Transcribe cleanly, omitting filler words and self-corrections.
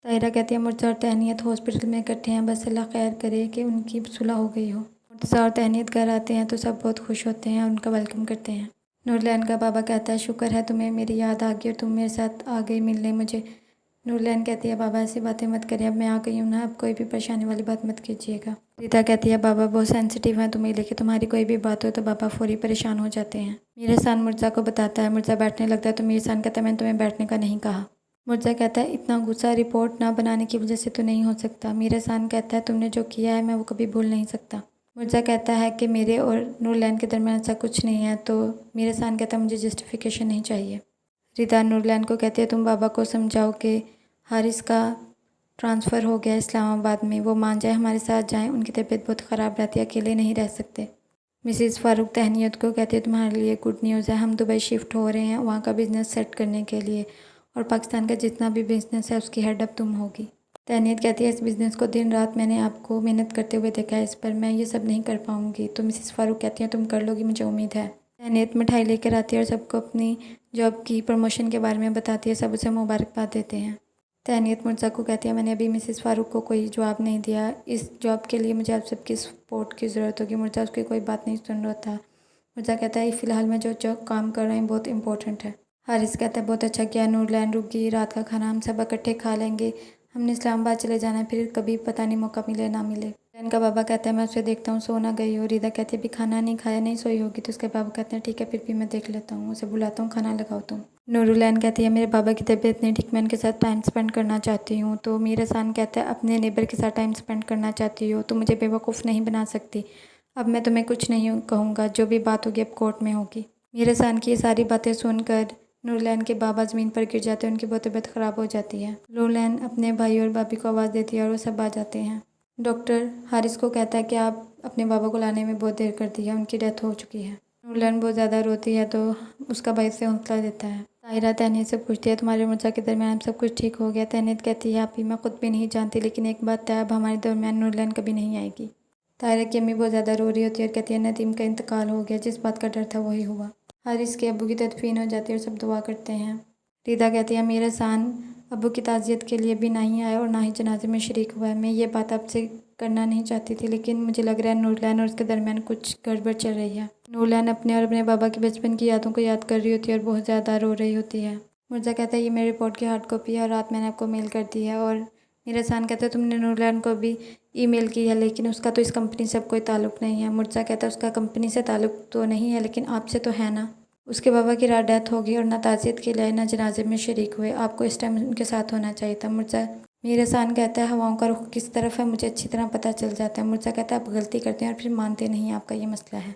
ताहिरा कहती है मुर्तज़ा और तहनीत हॉस्पिटल में इकट्ठे हैं, बस अल्लाह खैर करे कि उनकी सुलह हो गई हो। मुर्तज़ा और तहनीत घर आते हैं तो सब बहुत खुश होते हैं और उनका वेलकम करते हैं। नूरलैन का बाबा कहता है शुक्र है तुम्हें मेरी याद आ गई और तुम मेरे साथ आ गई मिलने मुझे। नूरलैन कहती है बाबा ऐसी बातें मत करिए, अब मैं आ गई हूँ ना, अब कोई भी परेशानी वाली बात मत कीजिएगा। रीता कहती है बाबा बहुत सेंसिटिव हैं तुम्हें लेके, तुम्हारी कोई भी बात हो तो बाबा फौरी परेशान हो जाते हैं। मीरासान मुर्तज़ा को बताता है, मुर्तज़ा बैठने लगता है तो मीरासान कहता है मैंने तुम्हें बैठने का नहीं कहा। मुर्तज़ा कहता है इतना गुस्सा रिपोर्ट ना बनाने की वजह से तो नहीं हो सकता। मीरासान कहता है तुमने जो किया है मैं वो कभी भूल नहीं सकता। मुर्तज़ा कहता है कि मेरे और नूरलैन के दरमियान ऐसा कुछ नहीं है, तो मीरासान कहता है मुझे जस्टिफिकेशन नहीं चाहिए। रिदा नूरलैन को कहती है तुम बाबा को समझाओ कि हारिस का ट्रांसफ़र हो गया इस्लामाबाद में, वो मान जाए हमारे साथ जाएं, उनकी तबीयत बहुत ख़राब रहती है, अकेले नहीं रह सकते। मिसेस फ़ारूक तहनीत को कहती है तुम्हारे लिए गुड न्यूज़ है, हम दुबई शिफ्ट हो रहे हैं वहाँ का बिज़नेस सेट करने के लिए, और पाकिस्तान का जितना भी बिज़नेस है उसकी हेड अब तुम होगी। तहनीत कहती है इस बिज़नेस को दिन रात मैंने आपको मेहनत करते हुए देखा है, इस पर मैं ये सब नहीं कर पाऊँगी। तो मिसेस फ़ारूक कहती हैं तुम कर लोगी, मुझे उम्मीद है। तहनीत मिठाई लेकर आती है और सबको अपनी जॉब की प्रमोशन के बारे में बताती है, सब उसे मुबारकबाद देते हैं। तहनीत मुर्तज़ा को कहती है मैंने अभी मिसेस फ़ारूक को कोई जवाब नहीं दिया, इस जॉब के लिए मुझे आप सबकी सपोर्ट की ज़रूरत होगी। मुर्तज़ा उसकी कोई बात नहीं सुन रहा था। मुर्तज़ा कहता है फ़िलहाल मैं जो काम कर रहा हूँ बहुत इंपॉर्टेंट है। हारिस कहता है बहुत अच्छा किया नूरलैन रुक गई, रात का खाना हम सब इकट्ठे खा लेंगे, हमने इस्लामाबाद चले जाना है, फिर कभी पता नहीं मौका मिले ना मिले। नूरलैन का बाबा कहता है मैं उसे देखता हूँ, सो ना गई हो। रिदा कहती है अभी खाना नहीं खाया, नहीं सोई होगी। तो उसके बाबा कहते हैं ठीक है फिर भी मैं देख लेता हूँ, उसे बुलाता हूँ, खाना लगाओ तुम। नूरलैन कहती है मेरे बाबा की तबीयत नहीं ठीक, मैं उनके साथ टाइम स्पेंड करना चाहती हूँ। तो मीरासान कहता है अपने नेबर के साथ टाइम स्पेंड करना चाहती हो तो मुझे बेवकूफ़ नहीं बना सकती, अब मैं तुम्हें कुछ नहीं कहूँगा, जो भी बात होगी अब कोर्ट में होगी। मीरासान की ये सारी बातें सुनकर नूरलैन के बाबा ज़मीन पर गिर जाते हैं, उनकी बहुत तबीयत ख़राब हो जाती है। नूरलैन अपने भाई और भाभी को आवाज़ देती है और वो सब आ जाते हैं। डॉक्टर हारिस को कहता है कि आप अपने बाबा को लाने में बहुत देर कर दी है, उनकी डेथ हो चुकी है। नूरलैन बहुत ज़्यादा रोती है तो उसका भाई से हौसला देता है। ताहिरा तहनीत से पूछती है तुम्हारे और मुर्तज़ा के दरमियान सब कुछ ठीक हो गया। तहनीत कहती है आप ही मैं खुद भी नहीं जानती, लेकिन एक बात है अब हमारे दरमियान नूरलैन कभी नहीं आएगी। ताहिरा की अम्मी बहुत ज़्यादा रो रही होती है और कहती है नदीम का इंतकाल हो गया, जिस बात का डर था वही हुआ। हारिस के अब्बू की तदफीन हो जाती है और सब दुआ करते हैं। रिदा कहती है मेरा सान अब्बू की ताज़ियत के लिए भी नहीं आया और ना ही जनाजे में शरीक हुआ है। मैं ये बात आपसे करना नहीं चाहती थी, लेकिन मुझे लग रहा है नूरलैन और उसके दरमियान कुछ गड़बड़ चल रही है। नूरलैन अपने और अपने बाबा के बचपन की यादों को याद कर रही होती है और बहुत ज़्यादा रो रही होती है। मुर्तज़ा कहता है ये मेरी रिपोर्ट की हार्ड कॉपी है और रात मैंने आपको मेल कर दी है। और मेरा सान कहता है तुमने नूरलैन को भी ईमेल की है, लेकिन उसका तो इस कंपनी से अब कोई ताल्लुक़ नहीं है। मुर्तज़ा कहता है उसका कंपनी से ताल्लुक़ तो नहीं है, लेकिन आपसे तो है ना। उसके बाबा की रात डेथ हो गई और ना ताज़ियत के लिए ना जनाजे में शरीक हुए, आपको इस टाइम उनके साथ होना चाहिए था। मुर्तज़ा मेरा सान कहता है हवाओं का रुख किस तरफ है मुझे अच्छी तरह पता चल जाता है। मुर्तज़ा कहता है आप गलती करते हैं और फिर मानते नहीं, आपका ये मसला है।